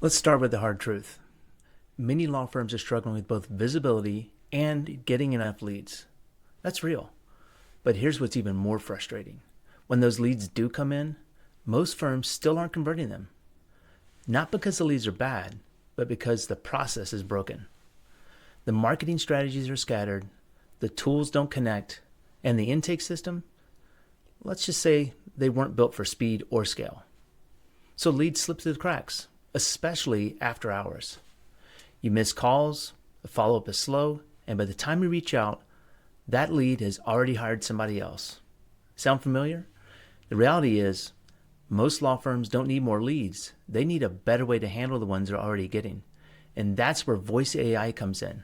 Let's start with the hard truth. Many law firms are struggling with both visibility and getting enough leads. That's real. But here's what's even more frustrating. When those leads do come in, most firms still aren't converting them. Not because the leads are bad, but because the process is broken. The marketing strategies are scattered, the tools don't connect, and the intake system, let's just say they weren't built for speed or scale. So leads slip through the cracks, especially after hours. You miss calls, the follow-up is slow, and by the time you reach out, that lead has already hired somebody else. Sound familiar? The reality is, most law firms don't need more leads. They need a better way to handle the ones they're already getting. And that's where voice AI comes in.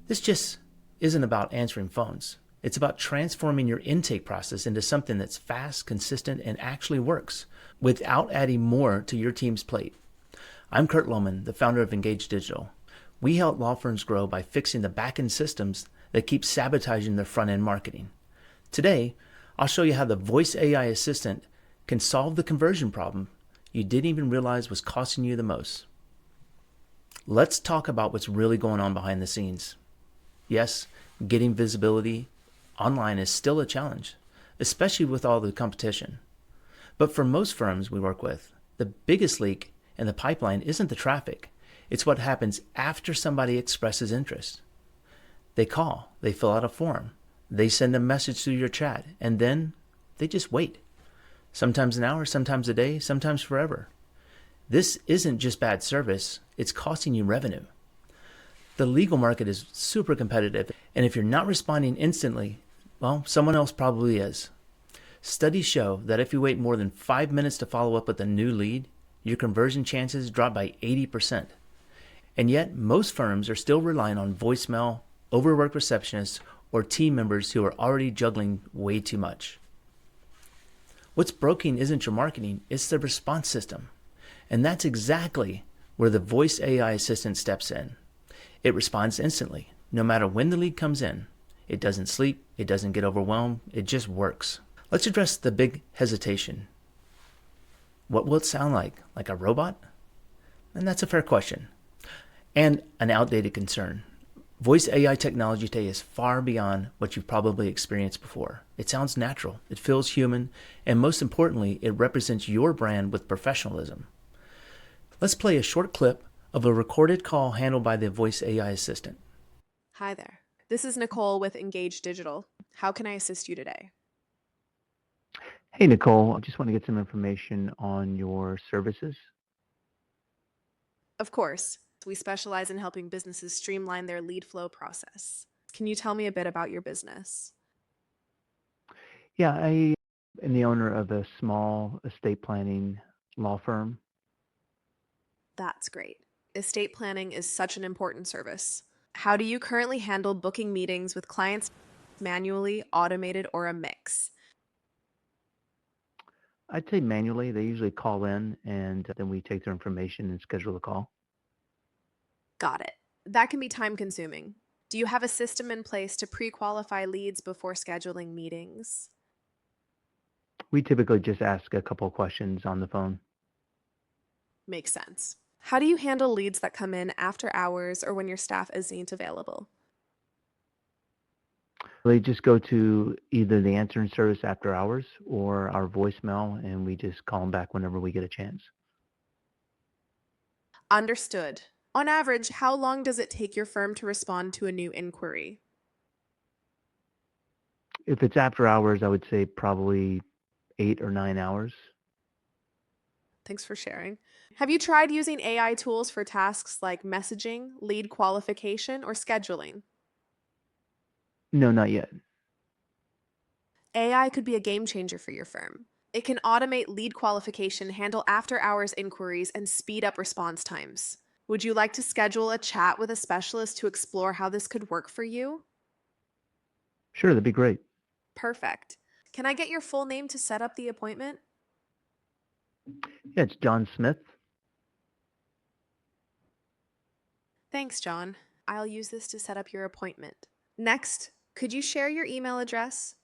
This just isn't about answering phones. It's about transforming your intake process into something that's fast, consistent, and actually works without adding more to your team's plate. I'm Kurt Lohman, the founder of Engage Digital. We help law firms grow by fixing the back-end systems that keep sabotaging their front-end marketing. Today, I'll show you how the voice AI assistant can solve the conversion problem you didn't even realize was costing you the most. Let's talk about what's really going on behind the scenes. Yes, getting visibility online is still a challenge, especially with all the competition. But for most firms we work with, the biggest leak in the pipeline isn't the traffic. It's what happens after somebody expresses interest. They call, they fill out a form, they send a message through your chat, and then they just wait. Sometimes an hour, sometimes a day, sometimes forever. This isn't just bad service, it's costing you revenue. The legal market is super competitive, and if you're not responding instantly, well, someone else probably is. Studies show that if you wait more than 5 minutes to follow up with a new lead, your conversion chances drop by 80%. And yet, most firms are still relying on voicemail, overworked receptionists, or team members who are already juggling way too much. What's broken isn't your marketing, it's the response system. And that's exactly where the voice AI assistant steps in. It responds instantly, no matter when the lead comes in. It doesn't sleep, it doesn't get overwhelmed, it just works. Let's address the big hesitation. What will it sound like? Like a robot? And that's a fair question. And an outdated concern. Voice AI technology today is far beyond what you've probably experienced before. It sounds natural, it feels human, and most importantly, it represents your brand with professionalism. Let's play a short clip of a recorded call handled by the voice AI assistant. Hi there. This is Nicole with Engage Digital. How can I assist you today? Hey, Nicole, I just want to get some information on your services. Of course, we specialize in helping businesses streamline their lead flow process. Can you tell me a bit about your business? Yeah, I am the owner of a small estate planning law firm. That's great. Estate planning is such an important service. How do you currently handle booking meetings with clients manually, automated, or a mix? I'd say manually. They usually call in and then we take their information and schedule a call. Got it. That can be time consuming. Do you have a system in place to pre qualify leads before scheduling meetings? We typically just ask a couple of questions on the phone. Makes sense. How do you handle leads that come in after hours or when your staff isn't available? They just go to either the answering service after hours or our voicemail, and we just call them back whenever we get a chance. Understood. On average, how long does it take your firm to respond to a new inquiry? If it's after hours, I would say probably 8 or 9 hours. Thanks for sharing. Have you tried using AI tools for tasks like messaging, lead qualification, or scheduling? No, not yet. AI could be a game changer for your firm. It can automate lead qualification, handle after hours inquiries, and speed up response times. Would you like to schedule a chat with a specialist to explore how this could work for you? Sure, that'd be great. Perfect. Can I get your full name to set up the appointment? Yeah, it's John Smith. Thanks, John. I'll use this to set up your appointment. Next, could you share your email address?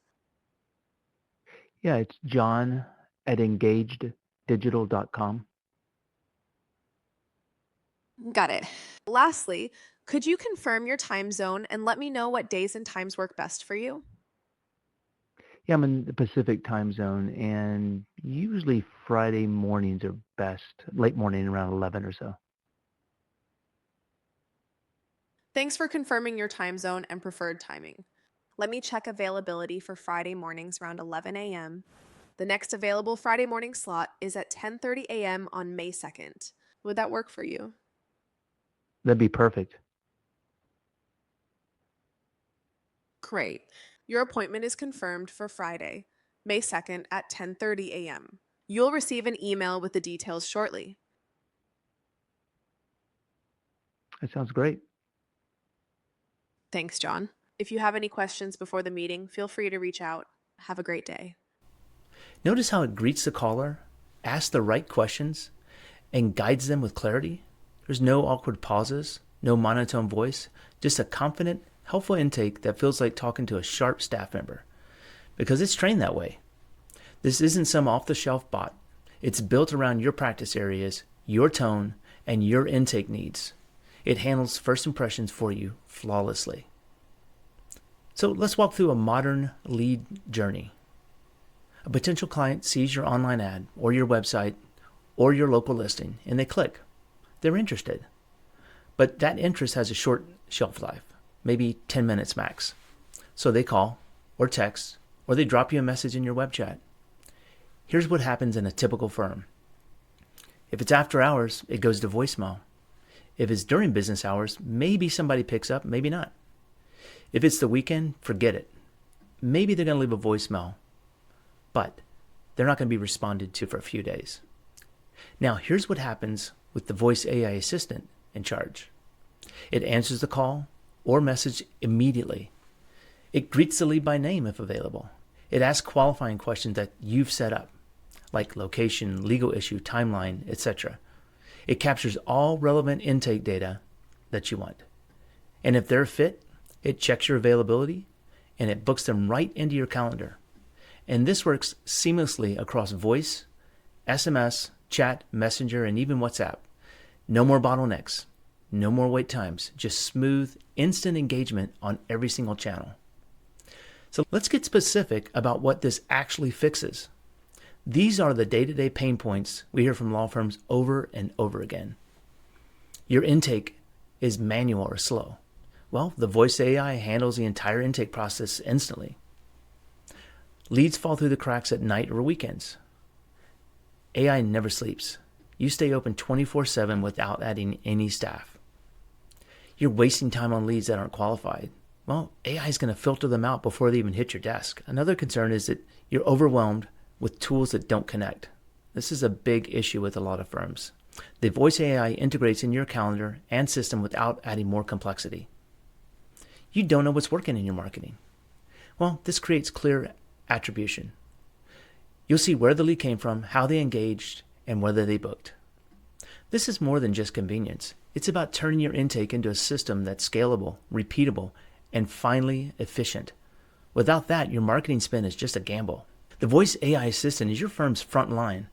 Yeah, it's John at engageddigital.com. Got it. Lastly, could you confirm your time zone and let me know what days and times work best for you? Yeah, I'm in the Pacific time zone, and usually Friday mornings are best, late morning around 11 or so. Thanks for confirming your time zone and preferred timing. Let me check availability for Friday mornings around 11 a.m. The next available Friday morning slot is at 10:30 a.m. on May 2nd. Would that work for you? That'd be perfect. Great. Your appointment is confirmed for Friday, May 2nd at 10:30 a.m. You'll receive an email with the details shortly. That sounds great. Thanks, John. If you have any questions before the meeting, feel free to reach out. Have a great day. Notice how it greets the caller, asks the right questions, and guides them with clarity. There's no awkward pauses, no monotone voice, just a confident, helpful intake that feels like talking to a sharp staff member. Because it's trained that way. This isn't some off-the-shelf bot. It's built around your practice areas, your tone, and your intake needs. It handles first impressions for you flawlessly. So let's walk through a modern lead journey. A potential client sees your online ad or your website or your local listing and they click. They're interested. But that interest has a short shelf life, maybe 10 minutes max. So they call or text or they drop you a message in your web chat. Here's what happens in a typical firm. If it's after hours, it goes to voicemail. If it's during business hours, maybe somebody picks up, maybe not. If it's the weekend, forget it. Maybe they're going to leave a voicemail, but they're not going to be responded to for a few days. Now, here's what happens with the voice AI assistant in charge. It answers the call or message immediately. It greets the lead by name if available. It asks qualifying questions that you've set up, like location, legal issue, timeline, etc. It captures all relevant intake data that you want. And if they're fit, it checks your availability and it books them right into your calendar. And this works seamlessly across voice, SMS, chat, messenger, and even WhatsApp. No more bottlenecks, no more wait times, just smooth, instant engagement on every single channel. So let's get specific about what this actually fixes. These are the day-to-day pain points we hear from law firms over and over again. Your intake is manual or slow. Well, the voice AI handles the entire intake process instantly. Leads fall through the cracks at night or weekends. AI never sleeps. You stay open 24/7 without adding any staff. You're wasting time on leads that aren't qualified. Well, AI is going to filter them out before they even hit your desk. Another concern is that you're overwhelmed with tools that don't connect. This is a big issue with a lot of firms. The voice AI integrates in your calendar and system without adding more complexity. You don't know what's working in your marketing. Well, this creates clear attribution. You'll see where the lead came from, how they engaged, and whether they booked. This is more than just convenience. It's about turning your intake into a system that's scalable, repeatable, and finally efficient. Without that, your marketing spend is just a gamble. The voice AI assistant is your firm's front line,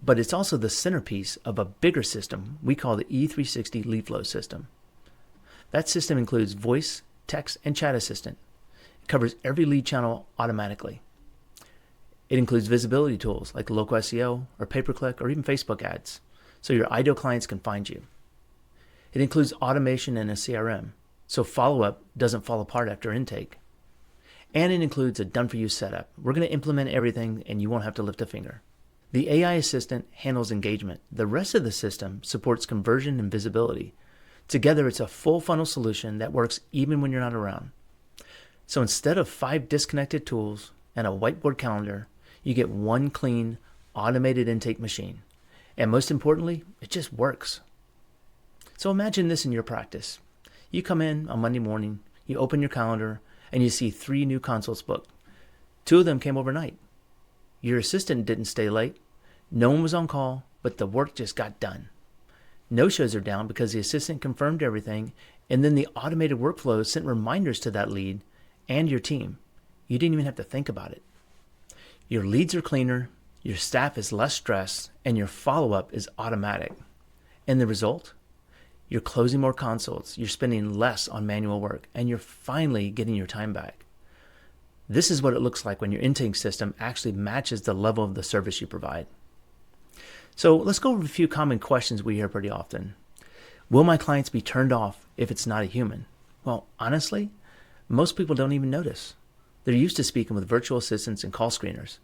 but it's also the centerpiece of a bigger system we call the E360 lead flow system. That system includes voice, text, and chat assistant. It covers every lead channel automatically. It includes visibility tools like local SEO or pay-per-click or even Facebook ads, so your ideal clients can find you. It includes automation and a CRM, so follow-up doesn't fall apart after intake. And it includes a done-for-you setup. We're going to implement everything and you won't have to lift a finger. The AI assistant handles engagement. The rest of the system supports conversion and visibility. Together, it's a full funnel solution that works even when you're not around. So instead of 5 disconnected tools and a whiteboard calendar, you get one clean, automated intake machine. And most importantly, it just works. So imagine this in your practice. You come in on Monday morning, you open your calendar, and you see 3 new consults booked. 2 of them came overnight. Your assistant didn't stay late. No one was on call, but the work just got done. No-shows are down because the assistant confirmed everything, and then the automated workflow sent reminders to that lead and your team. You didn't even have to think about it. Your leads are cleaner, your staff is less stressed, and your follow-up is automatic. And the result? You're closing more consults, you're spending less on manual work, and you're finally getting your time back. This is what it looks like when your intake system actually matches the level of the service you provide. So let's go over a few common questions we hear pretty often. Will my clients be turned off if it's not a human? Well, honestly, most people don't even notice. They're used to speaking with virtual assistants and call screeners.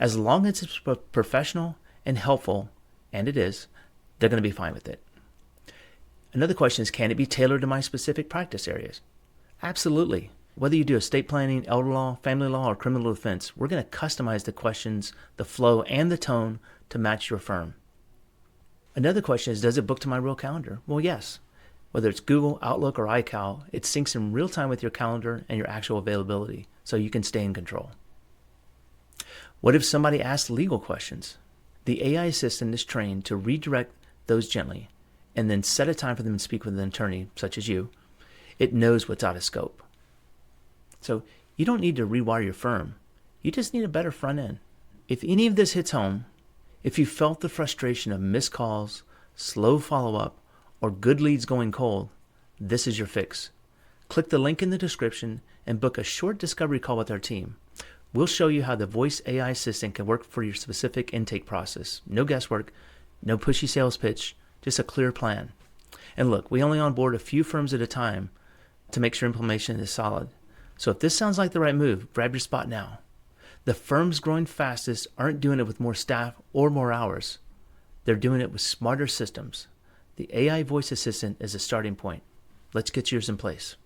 As long as it's professional and helpful, and it is, they're going to be fine with it. Another question is, can it be tailored to my specific practice areas? Absolutely. Whether you do estate planning, elder law, family law, or criminal defense, we're going to customize the questions, the flow, and the tone to match your firm. Another question is, does it book to my real calendar? Well, yes. Whether it's Google, Outlook, or iCal, it syncs in real time with your calendar and your actual availability, so you can stay in control. What if somebody asks legal questions? The AI assistant is trained to redirect those gently and then set a time for them to speak with an attorney, such as you. It knows what's out of scope. So you don't need to rewire your firm. You just need a better front end. If any of this hits home, if you felt the frustration of missed calls, slow follow-up, or good leads going cold, this is your fix. Click the link in the description and book a short discovery call with our team. We'll show you how the voice AI assistant can work for your specific intake process. No guesswork, no pushy sales pitch, just a clear plan. And look, we only onboard a few firms at a time to make sure implementation is solid. So if this sounds like the right move, grab your spot now. The firms growing fastest aren't doing it with more staff or more hours. They're doing it with smarter systems. The AI voice assistant is a starting point. Let's get yours in place.